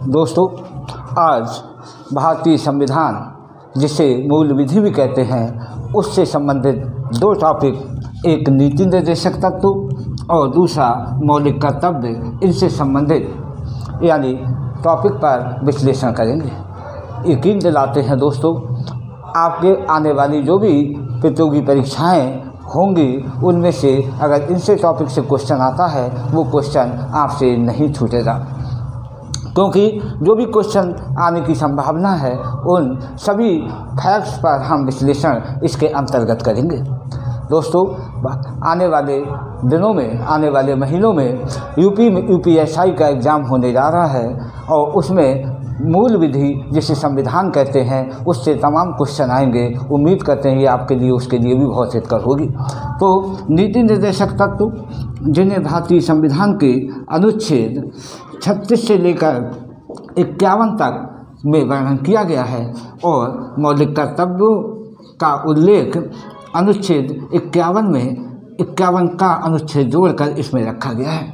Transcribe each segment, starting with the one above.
दोस्तों, आज भारतीय संविधान जिसे मूल विधि भी कहते हैं, उससे संबंधित दो टॉपिक, एक नीति निर्देशक तत्व और दूसरा मौलिक कर्तव्य, इनसे संबंधित यानी टॉपिक पर विश्लेषण करेंगे। यकीन दिलाते हैं दोस्तों, आपके आने वाली जो भी प्रतियोगी परीक्षाएं होंगी, उनमें से अगर इनसे टॉपिक से क्वेश्चन आता है, वो क्वेश्चन आपसे नहीं छूटेगा, क्योंकि जो भी क्वेश्चन आने की संभावना है, उन सभी फैक्ट्स पर हम विश्लेषण इसके अंतर्गत करेंगे। दोस्तों, आने वाले दिनों में, आने वाले महीनों में यूपीएसआई का एग्ज़ाम होने जा रहा है और उसमें मूल विधि जिसे संविधान कहते हैं, उससे तमाम क्वेश्चन आएंगे। उम्मीद करते हैं ये आपके लिए, उसके लिए भी बहुत हितकर होगी। तो नीति निर्देशक तत्व, जिन्हें भारतीय संविधान के अनुच्छेद 36 से लेकर 51 तक में वर्णन किया गया है, और मौलिक कर्तव्यों का उल्लेख अनुच्छेद 51 में 51 का अनुच्छेद जोड़कर इसमें रखा गया है।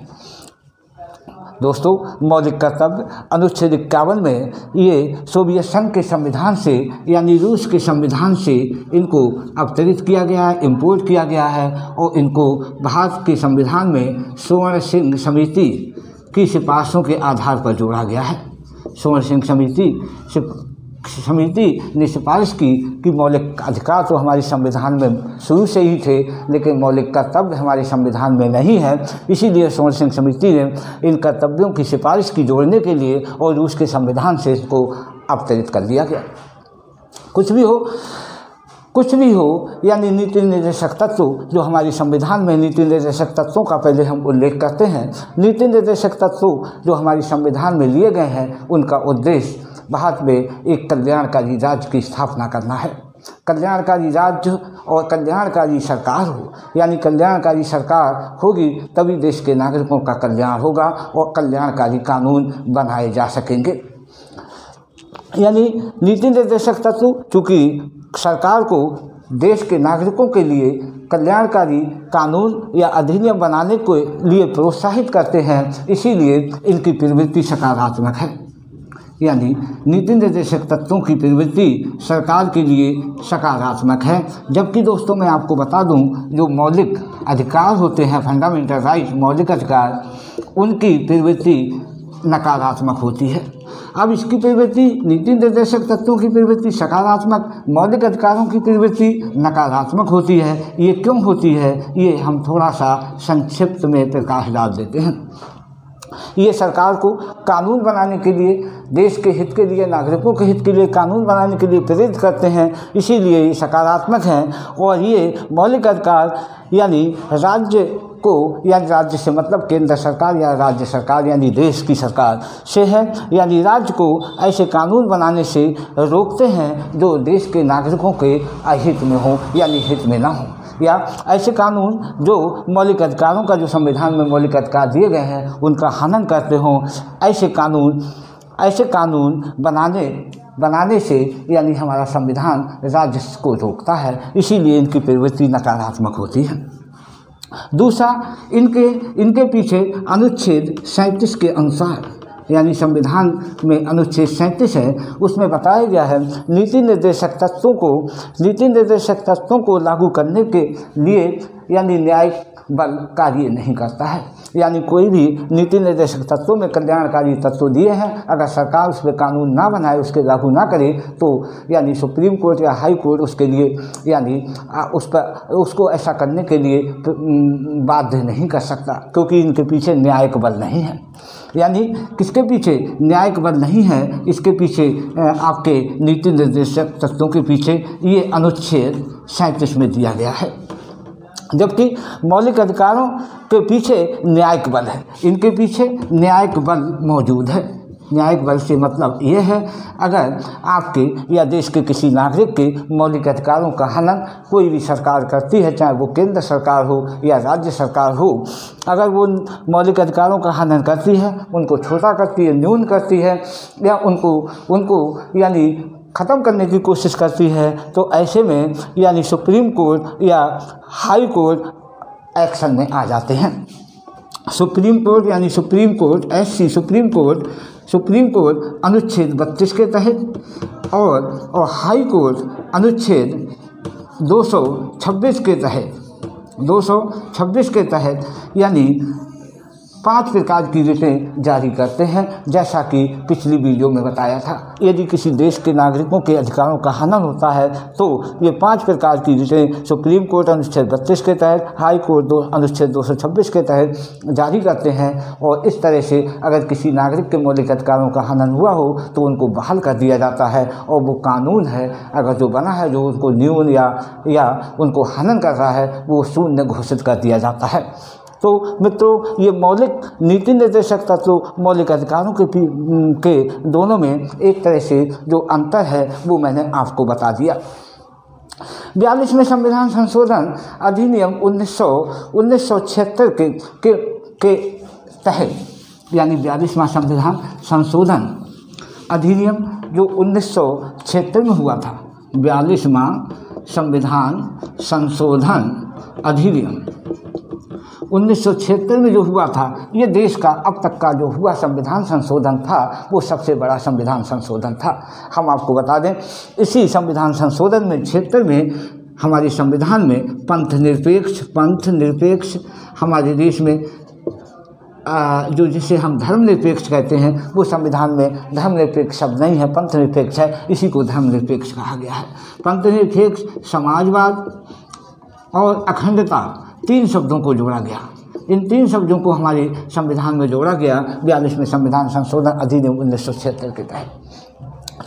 दोस्तों, मौलिक कर्तव्य अनुच्छेद 51 में ये सोवियत संघ के संविधान से यानी रूस के संविधान से इनको अवतरित किया गया है, इम्पोर्ट किया गया है, और इनको भारत के संविधान में स्वर्ण सिंह समिति की सिफारिशों के आधार पर जोड़ा गया है। स्वर्ण सिंह समिति ने सिफारिश की कि मौलिक अधिकार तो हमारे संविधान में शुरू से ही थे, लेकिन मौलिक कर्तव्य हमारे संविधान में नहीं है। इसीलिए स्वर्ण सिंह समिति ने इन कर्तव्यों की सिफारिश की जोड़ने के लिए और रूस के संविधान से इसको अवतरित कर दिया गया। कुछ भी हो यानी नीति निर्देशक तत्व, जो हमारे संविधान में नीति निर्देशक तत्वों का पहले हम उल्लेख करते हैं। नीति निर्देशक तत्व जो हमारे संविधान में लिए गए हैं, उनका उद्देश्य भारत में एक कल्याणकारी राज्य की स्थापना करना है। कल्याणकारी राज्य और कल्याणकारी सरकार हो, यानी कल्याणकारी सरकार होगी तभी देश के नागरिकों का कल्याण होगा और कल्याणकारी कानून बनाए जा सकेंगे। यानी नीति निर्देशक तत्व चूँकि सरकार को देश के नागरिकों के लिए कल्याणकारी कानून या अधिनियम बनाने के लिए प्रोत्साहित करते हैं, इसीलिए इनकी प्रवृत्ति सकारात्मक है। यानी नीति निर्देशक तत्वों की प्रवृत्ति सरकार के लिए सकारात्मक है। जबकि दोस्तों, मैं आपको बता दूं, जो मौलिक अधिकार होते हैं, फंडामेंटल राइट, मौलिक अधिकार, उनकी प्रवृत्ति नकारात्मक होती है। अब इसकी प्रवृत्ति, नीति निर्देशक तत्वों की प्रवृत्ति सकारात्मक, मौलिक अधिकारों की प्रवृत्ति नकारात्मक होती है। ये क्यों होती है, ये हम थोड़ा सा संक्षिप्त में प्रकाश डाल देते हैं। ये सरकार को कानून बनाने के लिए, देश के हित के लिए, नागरिकों के हित के लिए कानून बनाने के लिए प्रेरित करते हैं, इसीलिए ये सकारात्मक हैं। और ये मौलिक अधिकार यानी राज्य को, यानी राज्य से मतलब केंद्र सरकार या राज्य सरकार यानी देश की सरकार से है, यानी राज्य को ऐसे कानून बनाने से रोकते हैं जो देश के नागरिकों के अहित में हो, यानी हित में ना हो, या ऐसे कानून जो मौलिक अधिकारों का, जो संविधान में मौलिक अधिकार दिए गए हैं, उनका हनन करते हों। ऐसे कानून बनाने से यानी हमारा संविधान राज्य को रोकता है, इसीलिए इनकी प्रवृत्ति नकारात्मक होती है। दूसरा, इनके पीछे अनुच्छेद 37 के अनुसार, यानी संविधान में अनुच्छेद 37 है, उसमें बताया गया है नीति निर्देशक तत्वों को लागू करने के लिए यानी न्यायिक बल कार्य नहीं करता है। यानी कोई भी नीति निर्देशक तत्वों में कल्याणकारी तत्व दिए हैं, अगर सरकार उस पर कानून ना बनाए, उसके लागू ना करे, तो यानी सुप्रीम कोर्ट या हाई कोर्ट उसके लिए यानी उसको ऐसा करने के लिए बाध्य नहीं कर सकता, क्योंकि इनके पीछे न्यायिक बल नहीं है। यानी किसके पीछे न्यायिक बल नहीं है, इसके पीछे आपके नीति निर्देशक तत्वों के पीछे ये अनुच्छेद 37 में दिया गया है। जबकि मौलिक अधिकारों के पीछे न्यायिक बल है, इनके पीछे न्यायिक बल मौजूद है। न्यायिक बल से मतलब ये है, अगर आपके या देश के किसी नागरिक के मौलिक अधिकारों का हनन कोई भी सरकार करती है, चाहे वो केंद्र सरकार हो या राज्य सरकार हो, अगर वो मौलिक अधिकारों का हनन करती है, उनको छोटा करती है, न्यून करती है, या उनको यानी ख़त्म करने की कोशिश करती है, तो ऐसे में यानी सुप्रीम कोर्ट या हाई कोर्ट एक्शन में आ जाते हैं। सुप्रीम कोर्ट यानी supreme court SC supreme court अनुच्छेद 32 के तहत और हाई कोर्ट अनुच्छेद 226 के तहत यानी 5 प्रकार की रिटें जारी करते हैं। जैसा कि पिछली वीडियो में बताया था, यदि किसी देश के नागरिकों के अधिकारों का हनन होता है तो ये 5 प्रकार की रिटें सुप्रीम कोर्ट अनुच्छेद 32 के तहत, हाई कोर्ट अनुच्छेद 226 के तहत जारी करते हैं। और इस तरह से अगर किसी नागरिक के मौलिक अधिकारों का हनन हुआ हो तो उनको बहाल कर दिया जाता है, और वो कानून है अगर जो बना है जो उनको न्यून या उनको हनन कर रहा है वो शून्य घोषित कर दिया जाता है। तो मित्रों, ये मौलिक नीति निर्देशक तत्व मौलिक अधिकारों के दोनों में एक तरह से जो अंतर है वो मैंने आपको बता दिया। 42वें संविधान संशोधन अधिनियम 1976 के तहत यानी 42वां संविधान संशोधन अधिनियम जो 1976 में हुआ था, 42वां संविधान संशोधन अधिनियम 1976 में जो हुआ था, ये देश का अब तक का जो हुआ संविधान संशोधन था वो सबसे बड़ा संविधान संशोधन था। हम आपको बता दें, इसी संविधान संशोधन में 76 में हमारे संविधान में पंथ निरपेक्ष हमारे देश में जो जिसे हम धर्मनिरपेक्ष कहते हैं, वो संविधान में धर्मनिरपेक्ष शब्द नहीं है, पंथ निरपेक्ष है, इसी को धर्मनिरपेक्ष कहा गया है। पंथ निरपेक्ष, समाजवाद और अखंडता 3 शब्दों को जोड़ा गया। इन 3 शब्दों को हमारे संविधान में जोड़ा गया 42वें संविधान संशोधन अधिनियम 1976 के तहत।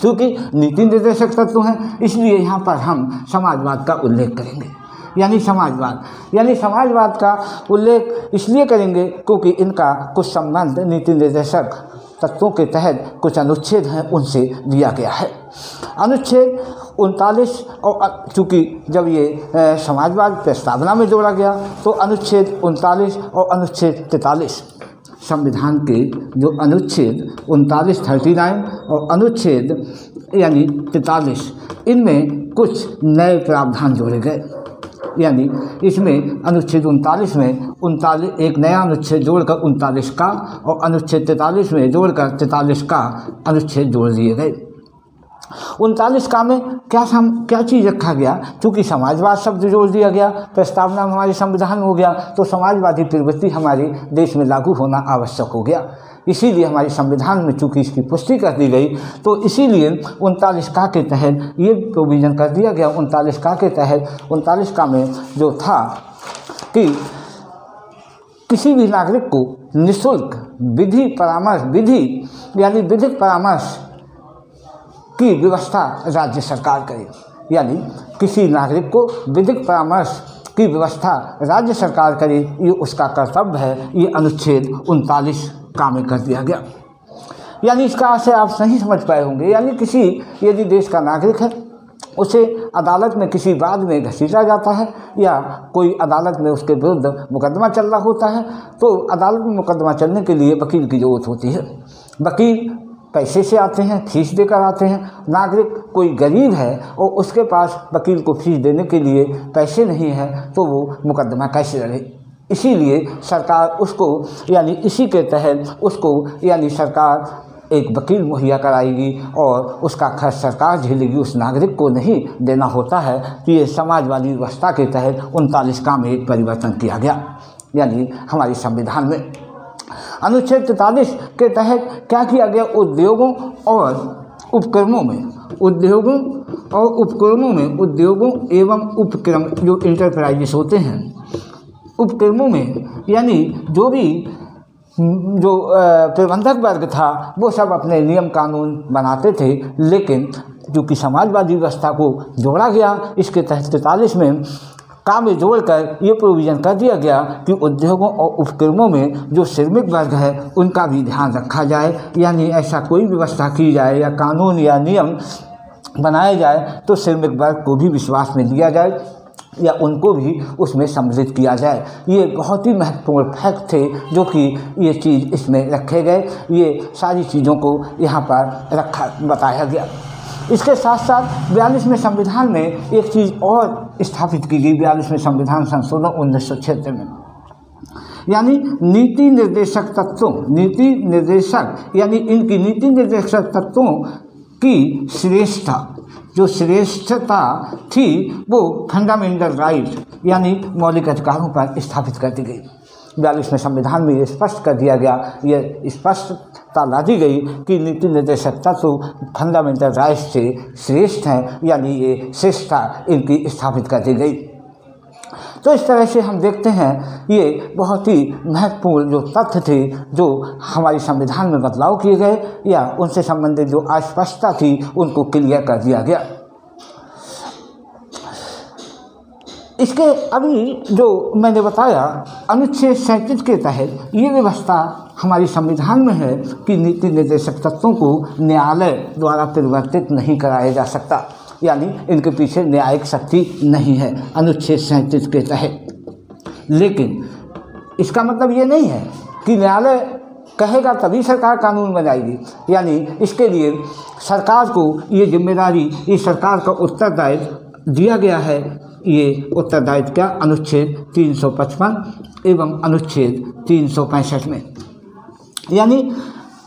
क्योंकि नीति निर्देशक तत्व हैं, इसलिए यहाँ पर हम समाजवाद का उल्लेख करेंगे। यानी समाजवाद का उल्लेख इसलिए करेंगे क्योंकि इनका कुछ संबंध नीति निर्देशक तत्वों के तहत कुछ अनुच्छेद हैं उनसे दिया गया है। अनुच्छेद 39 और चूँकि जब ये समाजवाद प्रस्तावना में जोड़ा गया तो अनुच्छेद 39 और अनुच्छेद 43 संविधान के जो अनुच्छेद 39 और अनुच्छेद यानी 43 इनमें कुछ नए प्रावधान जोड़े गए। यानी इसमें अनुच्छेद 39 में एक नया अनुच्छेद जोड़कर 39 का और अनुच्छेद 43 में जोड़कर 43 का अनुच्छेद जोड़ दिए गए। 39 का में क्या चीज़ रखा गया? क्योंकि समाजवाद शब्द जोड़ दिया गया, प्रस्तावना में हमारे संविधान में हो गया, तो समाजवादी प्रवृत्ति हमारे देश में लागू होना आवश्यक हो गया। इसीलिए हमारे संविधान में चूँकि इसकी पुष्टि कर दी गई तो इसीलिए 39 का के तहत ये प्रोविज़न कर दिया गया। 39 का के तहत 39 का में जो था कि किसी भी नागरिक को निःशुल्क विधिक परामर्श की व्यवस्था राज्य सरकार करे। यानी किसी नागरिक को विधिक परामर्श की व्यवस्था राज्य सरकार करे, ये उसका कर्तव्य है। ये अनुच्छेद 39 का में कर दिया गया। यानी इसका आशय आप सही समझ पाए होंगे। यानी यदि देश का नागरिक है उसे अदालत में किसी वाद में घसीटा जाता है या कोई अदालत में उसके विरुद्ध मुकदमा चल रहा होता है तो अदालत में मुकदमा चलने के लिए वकील की ज़रूरत होती है। वकील पैसे से आते हैं, फीस देकर आते हैं। नागरिक कोई गरीब है और उसके पास वकील को फीस देने के लिए पैसे नहीं है तो वो मुकदमा कैसे लड़े? इसीलिए सरकार उसको यानी इसी के तहत उसको यानी सरकार एक वकील मुहैया कराएगी और उसका खर्च सरकार झेलेगी, उस नागरिक को नहीं देना होता है। तो ये समाजवादी व्यवस्था के तहत 39 का में एक परिवर्तन किया गया। यानी हमारे संविधान में अनुच्छेद 43 के तहत क्या किया गया? उद्योगों एवं उपक्रम जो इंटरप्राइजेस होते हैं, उपक्रमों में यानी जो प्रबंधक वर्ग था वो सब अपने नियम कानून बनाते थे, लेकिन क्योंकि समाजवादी व्यवस्था को जोड़ा गया इसके तहत 43 में काम में जोड़कर ये प्रोविज़न कर दिया गया कि उद्योगों और उपक्रमों में जो श्रमिक वर्ग है उनका भी ध्यान रखा जाए। यानी ऐसा कोई व्यवस्था की जाए या कानून या नियम बनाया जाए तो श्रमिक वर्ग को भी विश्वास में लिया जाए या उनको भी उसमें सम्मिलित किया जाए। ये बहुत ही महत्वपूर्ण फैक्ट थे जो कि ये चीज़ इसमें रखे गए। ये सारी चीज़ों को यहाँ पर बताया गया। इसके साथ साथ 42वें संविधान में एक चीज़ और स्थापित की गई। 42वें संविधान संशोधन 1976 में यानी नीति निर्देशक तत्वों, नीति निर्देशक यानी इनकी नीति निर्देशक तत्वों की श्रेष्ठता, जो श्रेष्ठता थी वो फंडामेंटल राइट यानी मौलिक अधिकारों पर स्थापित कर दी गई। 42वें संविधान में ये स्पष्ट कर दिया गया, ये स्पष्टता ला दी गई कि नीति निर्देशक तत्व फंडामेंटल राइट से श्रेष्ठ हैं, यानी ये श्रेष्ठता इनकी स्थापित कर दी गई। तो इस तरह से हम देखते हैं ये बहुत ही महत्वपूर्ण जो तथ्य थे जो हमारे संविधान में बदलाव किए गए या उनसे संबंधित जो अस्पष्टता थी उनको क्लियर कर दिया गया। इसके अभी जो मैंने बताया अनुच्छेद 37 के तहत ये व्यवस्था हमारी संविधान में है कि नीति निर्देशक तत्वों को न्यायालय द्वारा परिवर्तित नहीं कराया जा सकता, यानी इनके पीछे न्यायिक शक्ति नहीं है अनुच्छेद 37 के तहत। लेकिन इसका मतलब ये नहीं है कि न्यायालय कहेगा तभी सरकार कानून बनाएगी, यानी इसके लिए सरकार को ये जिम्मेदारी, ये सरकार का उत्तरदायित्व दिया गया है। ये उत्तरदायित्व क्या अनुच्छेद 355 एवं अनुच्छेद 365 में, यानी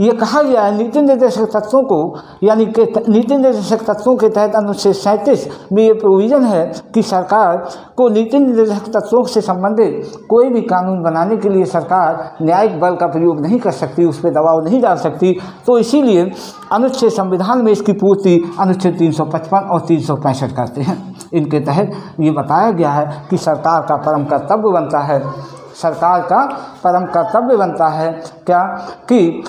ये कहा गया है नीति निर्देशक तत्वों को, यानी कि नीति निर्देशक तत्वों के तहत अनुच्छेद 37 में ये प्रोविज़न है कि सरकार को नीति निर्देशक तत्वों से संबंधित कोई भी कानून बनाने के लिए सरकार न्यायिक बल का प्रयोग नहीं कर सकती, उस पर दबाव नहीं डाल सकती। तो इसीलिए अनुच्छेद संविधान में इसकी पूर्ति अनुच्छेद 355 और 365 करते हैं। इनके तहत ये बताया गया है कि सरकार का परम कर्तव्य बनता है, सरकार का परम कर्तव्य बनता है क्या कि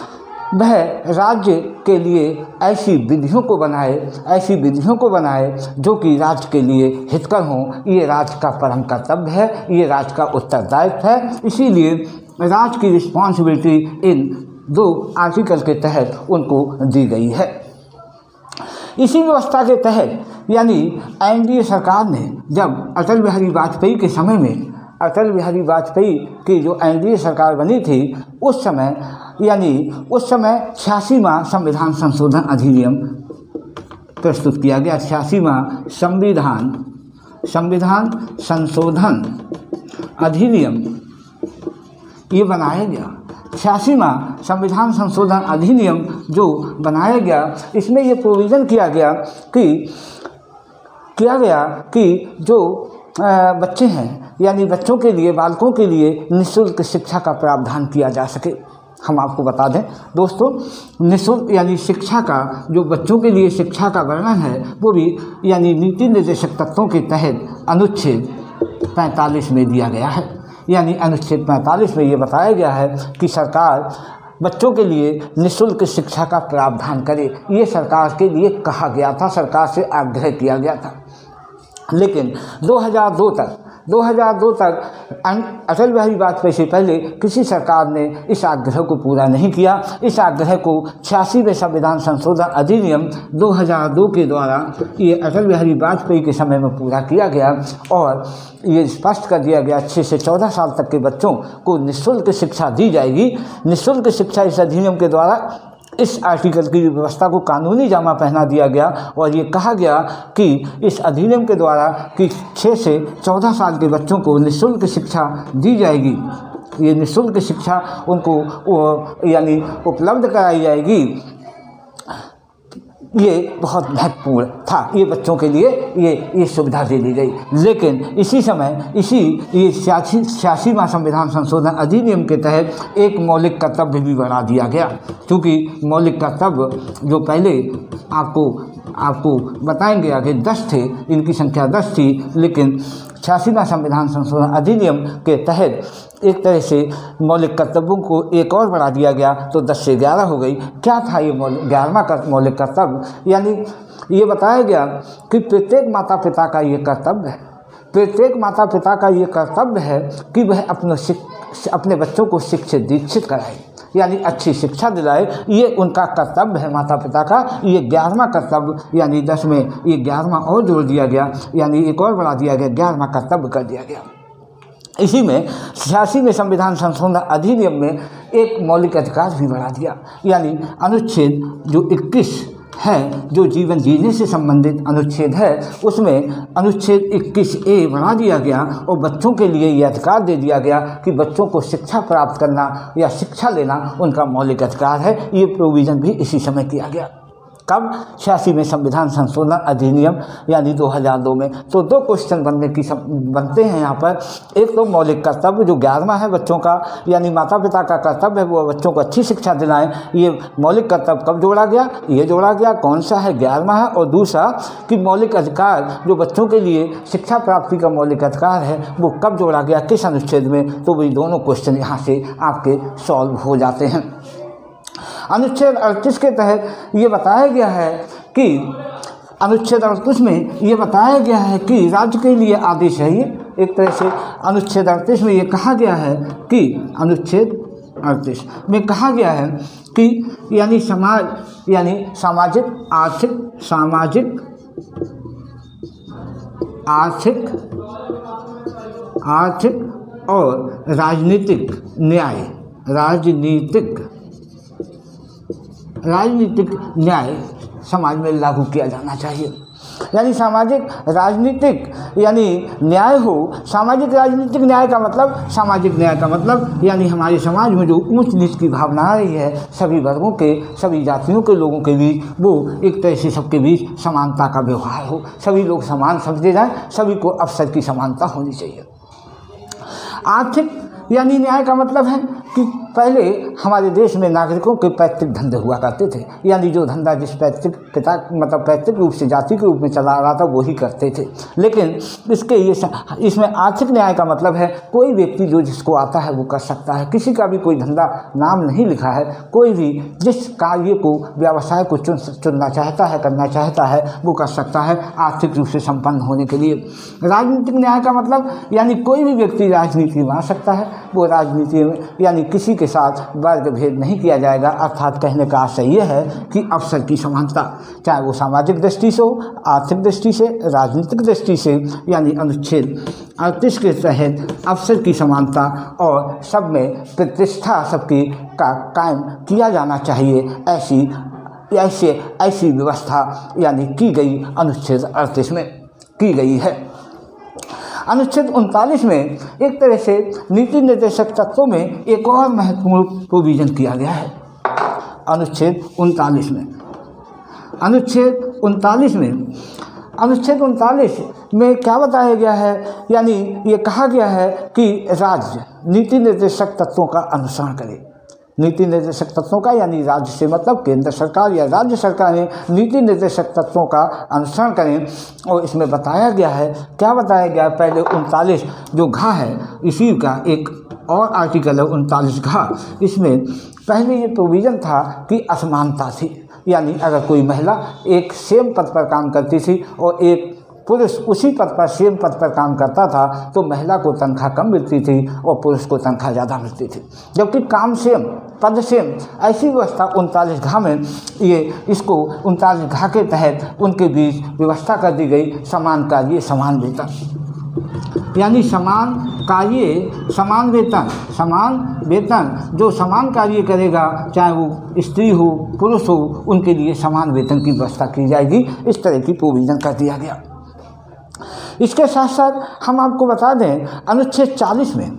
वह राज्य के लिए ऐसी विधियों को बनाए जो कि राज्य के लिए हितकर हों। ये राज्य का परम कर्तव्य है, ये राज्य का उत्तरदायित्व है। इसीलिए राज्य की रिस्पॉन्सिबिलिटी इन 2 आर्टिकल के तहत उनको दी गई है। इसी व्यवस्था के तहत यानी एनडीए सरकार ने जब अटल बिहारी वाजपेयी के समय में, अटल बिहारी वाजपेयी की जो एनडीए सरकार बनी थी उस समय, यानी उस समय 86वां संविधान संशोधन अधिनियम प्रस्तुत किया गया। 86वां संविधान संशोधन अधिनियम ये बनाया गया। 86वां संविधान संशोधन अधिनियम जो बनाया गया, इसमें ये प्रोविज़न किया गया कि जो बच्चे हैं यानी बच्चों के लिए, बालकों के लिए निःशुल्क शिक्षा का प्रावधान किया जा सके। हम आपको बता दें दोस्तों, निःशुल्क यानी शिक्षा का जो बच्चों के लिए शिक्षा का वर्णन है वो भी यानी नीति निर्देशक तत्वों के तहत अनुच्छेद 45 में दिया गया है। यानी अनुच्छेद 45 में ये बताया गया है कि सरकार बच्चों के लिए निःशुल्क शिक्षा का प्रावधान करे। ये सरकार के लिए कहा गया था, सरकार से आग्रह किया गया था। लेकिन 2002 तक अटल बिहारी वाजपेयी से पहले किसी सरकार ने इस आग्रह को पूरा नहीं किया। इस आग्रह को 86वें संविधान संशोधन अधिनियम 2002 के द्वारा ये अटल बिहारी वाजपेयी के समय में पूरा किया गया और ये स्पष्ट कर दिया गया 6 से 14 साल तक के बच्चों को निःशुल्क शिक्षा दी जाएगी। निःशुल्क शिक्षा इस अधिनियम के द्वारा इस आर्टिकल की व्यवस्था को कानूनी जामा पहना दिया गया और ये कहा गया कि इस अधिनियम के द्वारा कि 6 से 14 साल के बच्चों को निःशुल्क शिक्षा दी जाएगी। ये निःशुल्क शिक्षा उनको यानी उपलब्ध कराई जाएगी। ये बहुत महत्वपूर्ण था, ये बच्चों के लिए ये सुविधा दे दी गई। लेकिन इसी समय ये 86वां संविधान संशोधन अधिनियम के तहत एक मौलिक कर्तव्य भी बढ़ा दिया गया, क्योंकि मौलिक कर्तव्य जो पहले आपको बताएंगे आगे 10 थे, इनकी संख्या 10 थी, लेकिन 86वां संविधान संशोधन अधिनियम के तहत एक तरह से मौलिक कर्तव्यों को एक और बढ़ा दिया गया तो 10 से 11 हो गई। क्या था ये 11वां मौलिक कर्तव्य? यानी ये बताया गया कि प्रत्येक माता पिता का ये कर्तव्य है, प्रत्येक माता पिता का ये कर्तव्य है कि वह अपने बच्चों को शिक्षित दीक्षित कराए, यानी अच्छी शिक्षा दिलाए। ये उनका कर्तव्य है माता पिता का। ये 11वां कर्तव्य यानी 10 में ये 11वां और जोड़ दिया गया, यानी एक और बढ़ा दिया गया, 11वां कर्तव्य कर दिया गया। इसी में 86वें संविधान संशोधन अधिनियम में एक मौलिक अधिकार भी बढ़ा दिया, यानी अनुच्छेद जो 21 है जो जीवन जीने से संबंधित अनुच्छेद है, उसमें अनुच्छेद 21A बना दिया गया और बच्चों के लिए यह अधिकार दे दिया गया कि बच्चों को शिक्षा प्राप्त करना या शिक्षा लेना उनका मौलिक अधिकार है। ये प्रोविज़न भी इसी समय किया गया। कब? 86 में संविधान संशोधन अधिनियम यानी 2002 में। तो दो क्वेश्चन बनते हैं यहाँ पर। एक तो मौलिक कर्तव्य जो 11वां है बच्चों का, यानी माता पिता का कर्तव्य है वो बच्चों को अच्छी शिक्षा दिलाएं। ये मौलिक कर्तव्य कब जोड़ा गया? ये जोड़ा गया। कौन सा है? 11वां है। और दूसरा कि मौलिक अधिकार जो बच्चों के लिए शिक्षा प्राप्ति का मौलिक अधिकार है वो कब जोड़ा गया, किस अनुच्छेद में? तो वही दोनों क्वेश्चन यहाँ से आपके सॉल्व हो जाते हैं। अनुच्छेद 38 के तहत ये बताया गया है कि अनुच्छेद 38 में ये बताया गया है कि राज्य के लिए आदेश है। ये एक तरह से अनुच्छेद 38 में ये कहा गया है कि अनुच्छेद 38 में कहा गया है कि यानी समाज यानी आर्थिक और राजनीतिक न्याय समाज में लागू किया जाना चाहिए। यानी सामाजिक राजनीतिक यानी न्याय हो। सामाजिक राजनीतिक न्याय का मतलब, सामाजिक न्याय का मतलब यानी हमारे समाज में जो ऊंच नीच की भावना आ रही है सभी वर्गों के, सभी जातियों के लोगों के बीच, वो एक तरह से सबके बीच समानता का व्यवहार हो, सभी लोग समान समझे जाएं, सभी को अवसर की समानता होनी चाहिए। आर्थिक यानी न्याय का मतलब है कि पहले हमारे देश में नागरिकों के पैतृक धंधे हुआ करते थे, यानी जो धंधा जिस पैतृक रूप से जाति के रूप में चला आ रहा था वही करते थे। लेकिन इसमें आर्थिक न्याय का मतलब है कोई व्यक्ति जो जिसको आता है वो कर सकता है। किसी का भी कोई धंधा नाम नहीं लिखा है, कोई भी जिस कार्य को व्यवसाय को चुनना चाहता है, करना चाहता है वो कर सकता है आर्थिक रूप से संपन्न होने के लिए। राजनीतिक न्याय का मतलब यानी कोई भी व्यक्ति राजनीति में आ सकता है, वो राजनीति में यानी किसी के साथ वर्ग भेद नहीं किया जाएगा। अर्थात कहने का आशय यह है कि अवसर की समानता, चाहे वो सामाजिक दृष्टि से हो, आर्थिक दृष्टि से, राजनीतिक दृष्टि से, यानी अनुच्छेद 38 के तहत अवसर की समानता और सब में प्रतिष्ठा सबकी का कायम किया जाना चाहिए। ऐसी व्यवस्था यानी की गई अनुच्छेद 38 में की गई है। अनुच्छेद 39 में एक तरह से नीति निर्देशक तत्वों में एक और महत्वपूर्ण प्रोविज़न किया गया है। अनुच्छेद 39 में क्या बताया गया है, यानी ये कहा गया है कि राज्य नीति निर्देशक तत्वों का अनुसरण करे। नीति निर्देशक तत्वों का यानी राज्य से मतलब केंद्र सरकार या राज्य सरकारें नीति निर्देशक तत्वों का अनुसरण करें। और इसमें बताया गया है, क्या बताया गया है, पहले 39 जो घ है इसी का एक और आर्टिकल है 39 घ। इसमें पहले ये प्रोविज़न था कि असमानता थी, यानी अगर कोई महिला एक सेम पद पर काम करती थी और एक पुरुष उसी पद पर सेम पद पर काम करता था तो महिला को तनख्वाह कम मिलती थी और पुरुष को तनख्वाह ज़्यादा मिलती थी, जबकि काम सेम पद सेम। ऐसी व्यवस्था 39 घ में इसको 39 घ के तहत उनके बीच व्यवस्था कर दी गई। समान कार्य समान वेतन, यानी समान कार्य समान वेतन, जो समान कार्य करेगा चाहे वो स्त्री हो पुरुष हो उनके लिए समान वेतन की व्यवस्था की जाएगी। इस तरह की प्रोविज़न कर दिया गया। इसके साथ साथ हम आपको बता दें अनुच्छेद 40 में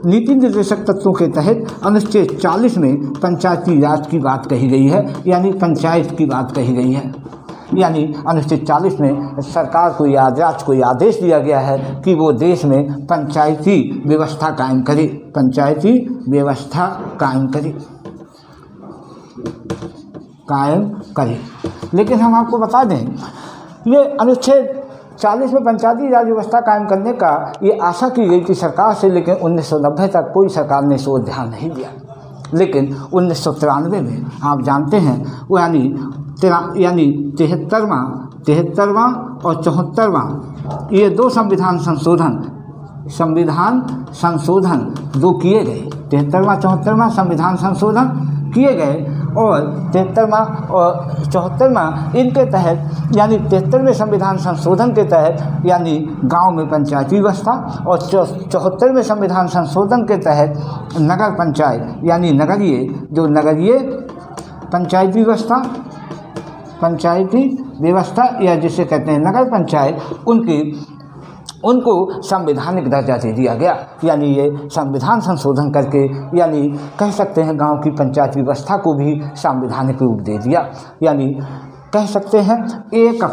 नीति निर्देशक तत्वों के तहत अनुच्छेद 40 में पंचायती राज की बात कही गई है, यानी पंचायत की बात कही गई है। यानी अनुच्छेद 40 में सरकार को या राज्य को आदेश दिया गया है कि वो देश में पंचायती व्यवस्था कायम करे। लेकिन हम आपको बता दें ये अनुच्छेद 40 में पंचायती राज व्यवस्था कायम करने का ये आशा की गई थी सरकार से, लेकिन 1990 तक कोई सरकार ने इस ओर ध्यान नहीं दिया। लेकिन 1993 में आप जानते हैं वो यानी 73वां और 74वां ये दो संविधान संशोधन दो किए गए। 73वां 74वां संविधान संशोधन किए गए और 73वां और 74वां इनके तहत यानी 73वें संविधान संशोधन के तहत यानी गांव में पंचायती व्यवस्था और 74वें संविधान संशोधन के तहत नगर पंचायत यानी नगरीय पंचायती व्यवस्था पंचायती व्यवस्था या जिसे कहते हैं नगर पंचायत, उनको संवैधानिक दर्जा दे दिया गया। यानी ये संविधान संशोधन करके, यानी कह सकते हैं गांव की पंचायत व्यवस्था को भी संवैधानिक रूप दे दिया। यानी कह सकते हैं 1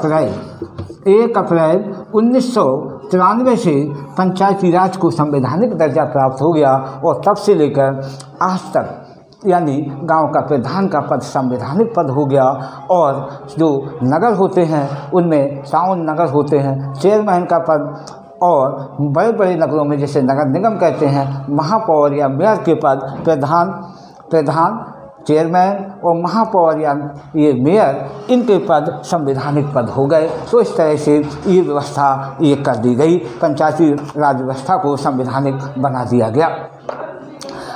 अप्रैल 1993 से पंचायती राज को संवैधानिक दर्जा प्राप्त हो गया और तब से लेकर आज तक यानी गांव का प्रधान का पद संवैधानिक पद हो गया। और जो नगर होते हैं उनमें 52 नगर होते हैं, चेयरमैन का पद, और बड़े बड़े नगरों में जैसे नगर निगम कहते हैं, महापौर या मेयर के पद प्रधान चेयरमैन और महापौर या ये मेयर, इनके पद संवैधानिक पद हो गए। तो इस तरह से ये व्यवस्था ये कर दी गई, पंचायती राज व्यवस्था को संवैधानिक बना दिया गया।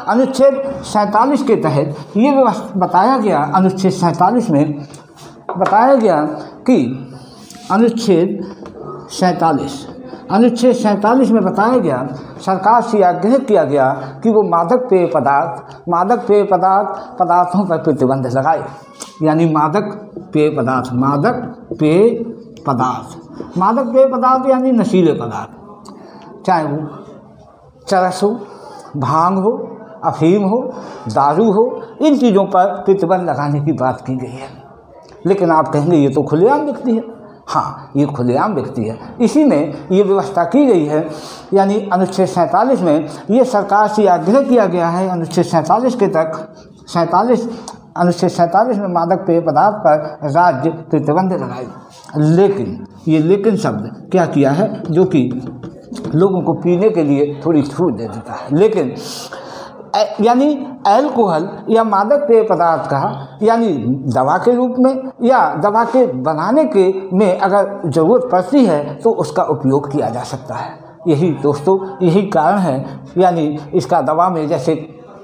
अनुच्छेद 47 के तहत ये व्यवस्था बताया गया, अनुच्छेद 47 में बताया गया कि अनुच्छेद 47 में बताया गया, सरकार से आग्रह किया गया कि वो मादक पेय पदार्थों पर प्रतिबंध लगाए। यानी मादक पेय पदार्थ यानी नशीले पदार्थ, चाहे वो चरस हो, भांग हो, अफीम हो, दारू हो, इन चीज़ों पर प्रतिबंध लगाने की बात की गई है। लेकिन आप कहेंगे ये तो खुलेआम बिकती है। हाँ, ये खुलेआम बिकती है, इसी में ये व्यवस्था की गई है। यानी अनुच्छेद 47 में ये सरकार से आग्रह किया गया है, अनुच्छेद 47 में मादक पेय पदार्थ पर राज्य प्रतिबंध लगाए। लेकिन ये लेकिन शब्द क्या किया है, जो कि लोगों को पीने के लिए थोड़ी छूट दे देता है। लेकिन यानी अल्कोहल या मादक पेय पदार्थ का यानी दवा के रूप में या दवा के बनाने के में अगर ज़रूरत पड़ती है तो उसका उपयोग किया जा सकता है। यही दोस्तों, यही कारण है। यानी इसका दवा में जैसे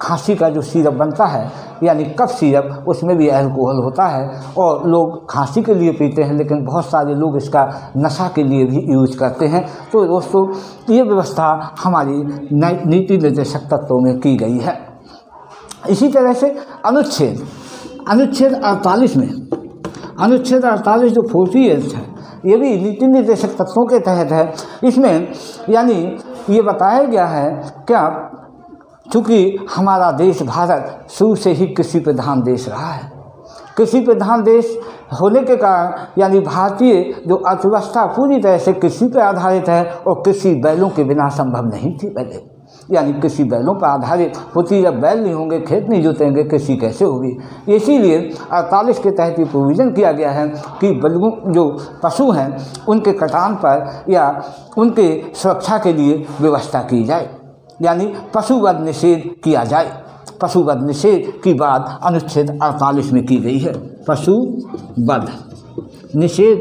खांसी का जो सिरप बनता है यानी कफ सिरप, उसमें भी अल्कोहल होता है और लोग खांसी के लिए पीते हैं, लेकिन बहुत सारे लोग इसका नशा के लिए भी यूज करते हैं। तो दोस्तों, ये व्यवस्था हमारी नीति निर्देशक तत्वों में की गई है। इसी तरह से अनुच्छेद 48 में, अनुच्छेद 48 जो 48 है, ये भी नीति निर्देशक तत्वों के तहत है। इसमें यानी ये बताया गया है क्या, चूँकि हमारा देश भारत शुरू से ही कृषि प्रधान देश रहा है। कृषि प्रधान देश होने के कारण यानी भारतीय जो अर्थव्यवस्था पूरी तरह से कृषि पर आधारित है और कृषि बैलों के बिना संभव नहीं थी पहले। यानी कृषि बैलों पर आधारित होती, जब बैल नहीं होंगे, खेत नहीं जोतेंगे, कृषि कैसे होगी। इसीलिए 48 के तहत ये प्रोविज़न किया गया है कि बलगों जो पशु हैं उनके कटान पर या उनके सुरक्षा के लिए व्यवस्था की जाए, यानी पशुवध निषेध किया जाए। पशुवध निषेध की बात अनुच्छेद 48 में की गई है। पशुवध निषेध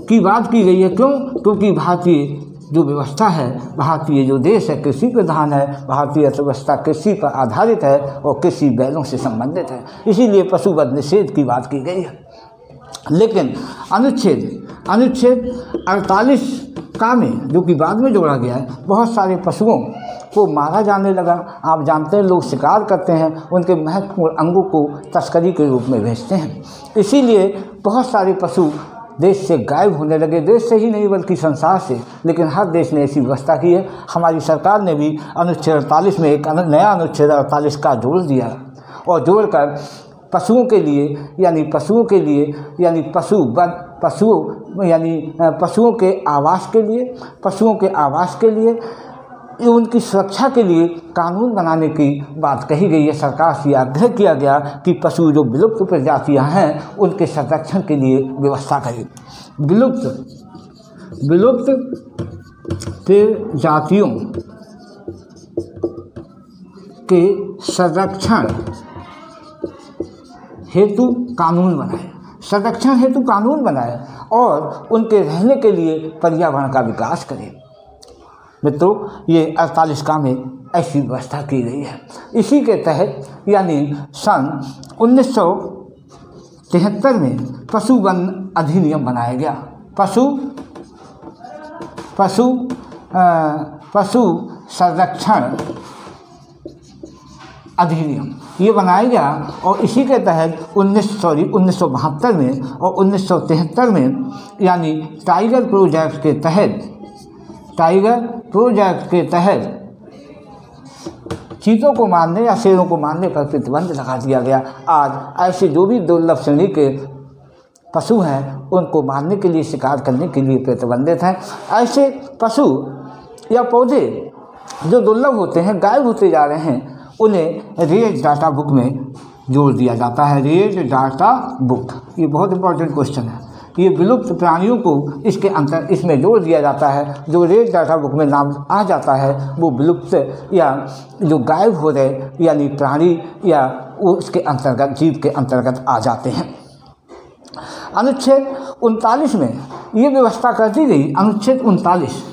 की बात की गई है। क्यों? क्योंकि भारतीय जो व्यवस्था है, भारतीय जो देश है कृषि प्रधान है, भारतीय अर्थव्यवस्था कृषि पर आधारित है और कृषि बैलों से संबंधित है, इसीलिए पशुवध निषेध की बात की गई है। लेकिन अनुच्छेद 48 का में जो कि बाद में जोड़ा गया है, बहुत सारे पशुओं को मारा जाने लगा। आप जानते हैं, लोग शिकार करते हैं, उनके महत्वपूर्ण अंगों को तस्करी के रूप में भेजते हैं। इसीलिए बहुत सारे पशु देश से गायब होने लगे, देश से ही नहीं बल्कि संसार से। लेकिन हर देश ने ऐसी व्यवस्था की है। हमारी सरकार ने भी अनुच्छेद 48 में एक नया अनुच्छेद 48 का जोड़ दिया और जोड़कर पशुओं के लिए यानी पशुओं के आवास के लिए उनकी सुरक्षा के लिए कानून बनाने की बात कही गई है। सरकार से आग्रह किया गया कि पशु जो विलुप्त प्रजातियां हैं उनके संरक्षण के लिए व्यवस्था करें। विलुप्त प्रजातियों के संरक्षण हेतु कानून बनाए, और उनके रहने के लिए पर्यावरण का विकास करें। मित्रों, ये 48 का में ऐसी व्यवस्था की गई है। इसी के तहत यानी सन 1973 में पशु वन अधिनियम बनाया गया। पशु संरक्षण अधिनियम ये बनाया गया और इसी के तहत 1972 में और 1973 में यानी टाइगर प्रोजेक्ट के तहत चीतों को मारने या शेरों को मारने पर प्रतिबंध लगा दिया गया। आज ऐसे जो भी दुर्लभ श्रेणी के पशु हैं उनको मारने के लिए, शिकार करने के लिए प्रतिबंधित हैं। ऐसे पशु या पौधे जो दुर्लभ होते हैं, गायब होते जा रहे हैं, उन्हें रेयर डाटा बुक में जोड़ दिया जाता है। रेयर डाटा बुक ये बहुत इंपॉर्टेंट क्वेश्चन है। ये विलुप्त प्राणियों को इसमें जोड़ दिया जाता है। जो रेयर डाटा बुक में नाम आ जाता है वो विलुप्त या जो गायब हो रहे यानी प्राणी या उसके अंतर्गत, जीव के अंतर्गत आ जाते हैं। अनुच्छेद 39 में ये व्यवस्था कर दी गई। अनुच्छेद 39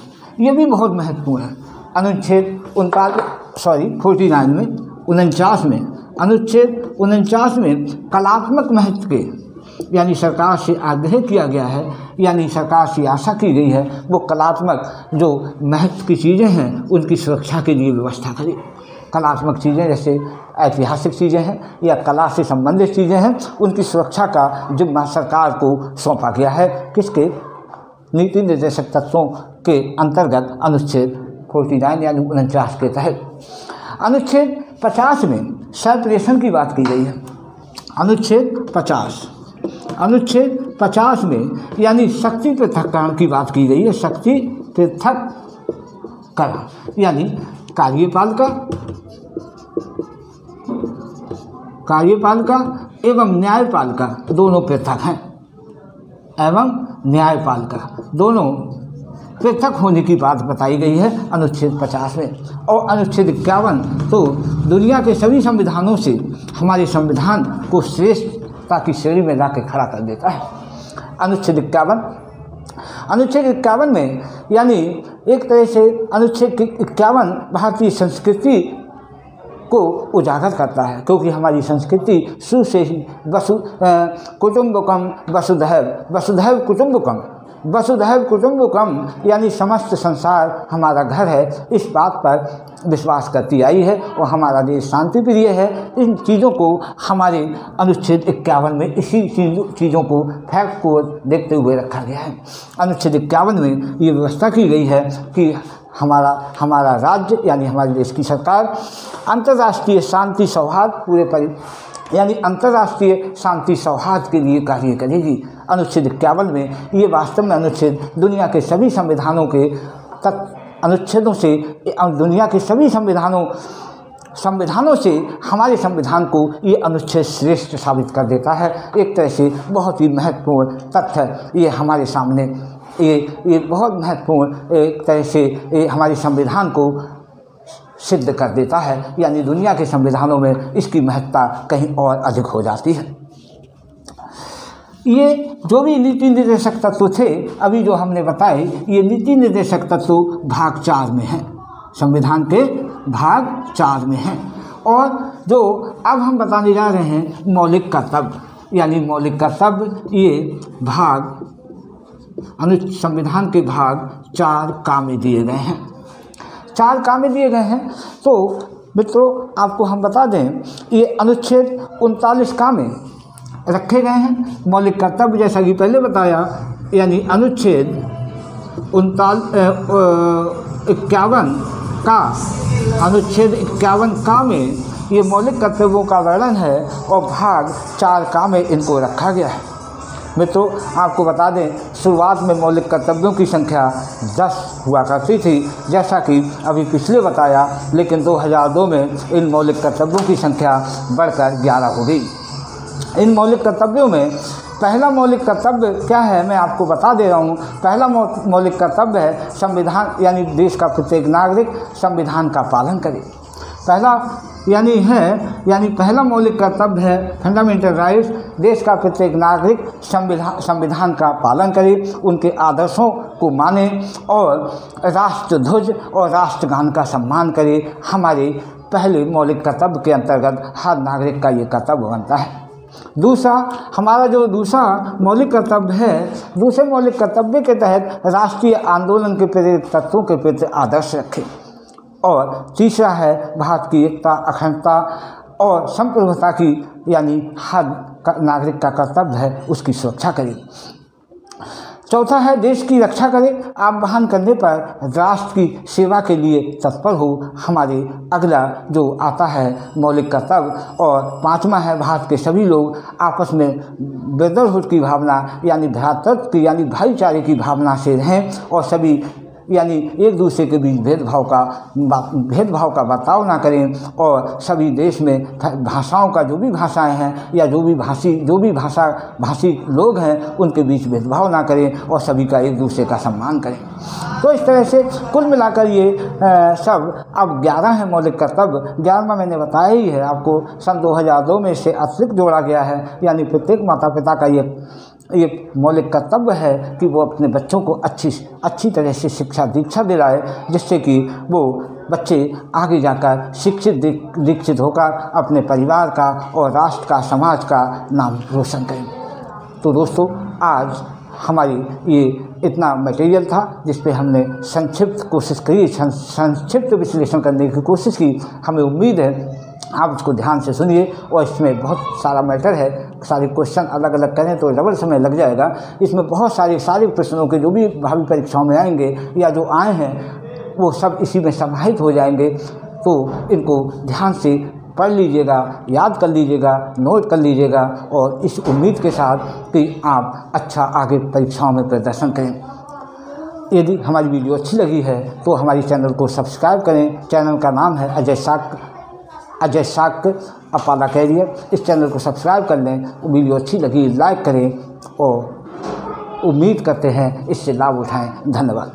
ये भी बहुत महत्वपूर्ण है। अनुच्छेद 49 में अनुच्छेद 49 में कलात्मक महत्व के यानी सरकार से आग्रह किया गया है, यानी सरकार से आशा की गई है वो कलात्मक जो महत्व की चीज़ें हैं उनकी सुरक्षा के लिए व्यवस्था करें। कलात्मक चीज़ें जैसे ऐतिहासिक चीज़ें हैं या कला से संबंधित चीज़ें हैं, उनकी सुरक्षा का जिम्मा सरकार को सौंपा गया है। किसके? नीति निर्देशक तत्वों के अंतर्गत अनुच्छेद 49 यानी 49 के तहत। अनुच्छेद 50 में सेपरेशन की बात की गई है। अनुच्छेद 50 में यानी शक्ति पृथक्करण की बात की गई है। शक्ति पृथक्करण यानी कार्यपालिका एवं न्यायपालिका दोनों पृथक हैं, एवं न्यायपालिका दोनों पृथक होने की बात बताई गई है अनुच्छेद 50 में। और अनुच्छेद 51 तो दुनिया के सभी संविधानों से हमारे संविधान को श्रेष्ठता की श्रेणी में ला के खड़ा कर देता है। अनुच्छेद 51 में यानी एक तरह से अनुच्छेद 51 भारतीय संस्कृति को उजागर करता है, क्योंकि हमारी संस्कृति शुरू से ही कुटुम्बकम वसुधैव कुटुम्बकम यानी समस्त संसार हमारा घर है, इस बात पर विश्वास करती आई है और हमारा देश शांति प्रिय है। इन चीज़ों को हमारे अनुच्छेद 51 में इसी चीज़ों को फैक्ट को देखते हुए रखा गया है। अनुच्छेद 51 में ये व्यवस्था की गई है कि हमारा राज्य यानी हमारे देश की सरकार अंतर्राष्ट्रीय शांति सौहार्द यानी अंतर्राष्ट्रीय शांति सौहार्द के लिए कार्य करेगी। अनुच्छेद 51 में ये वास्तव में अनुच्छेद दुनिया के सभी संविधानों के अनुच्छेदों से दुनिया के सभी संविधानों से हमारे संविधान को ये अनुच्छेद श्रेष्ठ साबित कर देता है। एक तरह से बहुत ही महत्वपूर्ण तथ्य ये हमारे सामने ये बहुत महत्वपूर्ण एक तरह से ये हमारे संविधान को सिद्ध कर देता है, यानी दुनिया के संविधानों में इसकी महत्ता कहीं और अधिक हो जाती है। ये जो भी नीति निर्देशक तत्व थे अभी जो हमने बताए, ये नीति निर्देशक तत्व भाग 4 में हैं, संविधान के भाग 4 में हैं। और जो अब हम बताने जा रहे हैं मौलिक कर्तव्य, यानी मौलिक कर्तव्य ये संविधान के भाग 4 का में दिए गए हैं। 4 का में दिए गए हैं। तो मित्रों आपको हम बता दें ये अनुच्छेद 39 का में रखे गए हैं मौलिक कर्तव्य, जैसा कि पहले बताया, यानी अनुच्छेद 51 का में ये मौलिक कर्तव्यों का वर्णन है और भाग 4 का में इनको रखा गया है। मित्रों आपको बता दें शुरुआत में मौलिक कर्तव्यों की संख्या 10 हुआ करती थी, जैसा कि अभी पिछले बताया, लेकिन 2002 में इन मौलिक कर्तव्यों की संख्या बढ़कर 11 हो गई। इन मौलिक कर्तव्यों में पहला मौलिक कर्तव्य क्या है मैं आपको बता दे रहा हूँ। पहला मौलिक कर्तव्य है संविधान, यानी देश का प्रत्येक नागरिक संविधान का पालन करे। पहला मौलिक कर्तव्य है फंडामेंटल राइट्स, देश का प्रत्येक नागरिक संविधान का पालन करे, उनके आदर्शों को माने और राष्ट्रध्वज और राष्ट्रगान का सम्मान करे। हमारे पहले मौलिक कर्तव्य के अंतर्गत हर नागरिक का ये कर्तव्य बनता है। दूसरा हमारा जो दूसरा मौलिक कर्तव्य है, दूसरे मौलिक कर्तव्य के तहत राष्ट्रीय आंदोलन के प्रेरक तत्वों के प्रति आदर्श रखें। और तीसरा है भारत की एकता, अखंडता और संप्रभुता की यानी हर नागरिक का कर्तव्य है उसकी सुरक्षा करें। चौथा है देश की रक्षा करें। आप वाहन करने पर राष्ट्र की सेवा के लिए तत्पर हो, हमारे अगला जो आता है मौलिक कर्तव्य। और पांचवा है भारत के सभी लोग आपस में ब्रदरहुड की भावना यानी भ्रातृत्व की यानी भाईचारे की भावना से रहें और सभी यानी एक दूसरे के बीच भेदभाव का बर्ताव ना करें और सभी देश में भाषाओं का जो भी भाषाएं हैं या जो भी भाषी लोग हैं उनके बीच भेदभाव ना करें और सभी का एक दूसरे का सम्मान करें। तो इस तरह से कुल मिलाकर ये सब अब 11 है मौलिक कर्तव्य। 11वां मैंने बताया ही है आपको, सन 2002 में इससे अतिरिक्त जोड़ा गया है। यानी प्रत्येक माता पिता का ये मौलिक कर्तव्य है कि वो अपने बच्चों को अच्छी तरह से शिक्षा दीक्षा दिलाए, जिससे कि वो बच्चे आगे जाकर दीक्षित होकर अपने परिवार का और राष्ट्र का समाज का नाम रोशन करें। तो दोस्तों आज हमारी ये इतना मटेरियल था जिस पे हमने संक्षिप्त विश्लेषण करने की कोशिश की। हमें उम्मीद है आप उसको ध्यान से सुनिए और इसमें बहुत सारा मैटर है। सारे क्वेश्चन अलग अलग करें तो डबल समय लग जाएगा। इसमें बहुत सारे प्रश्नों के जो भी भावी परीक्षाओं में आएंगे या जो आए हैं वो सब इसी में समाहित हो जाएंगे। तो इनको ध्यान से पढ़ लीजिएगा, याद कर लीजिएगा, नोट कर लीजिएगा और इस उम्मीद के साथ कि आप अच्छा आगे परीक्षाओं में प्रदर्शन करें। यदि हमारी वीडियो अच्छी लगी है तो हमारे चैनल को सब्सक्राइब करें। चैनल का नाम है अजय साक अपाला कैरियर। इस चैनल को सब्सक्राइब कर लें। वीडियो अच्छी लगी लाइक करें और उम्मीद करते हैं इससे लाभ उठाएं। धन्यवाद।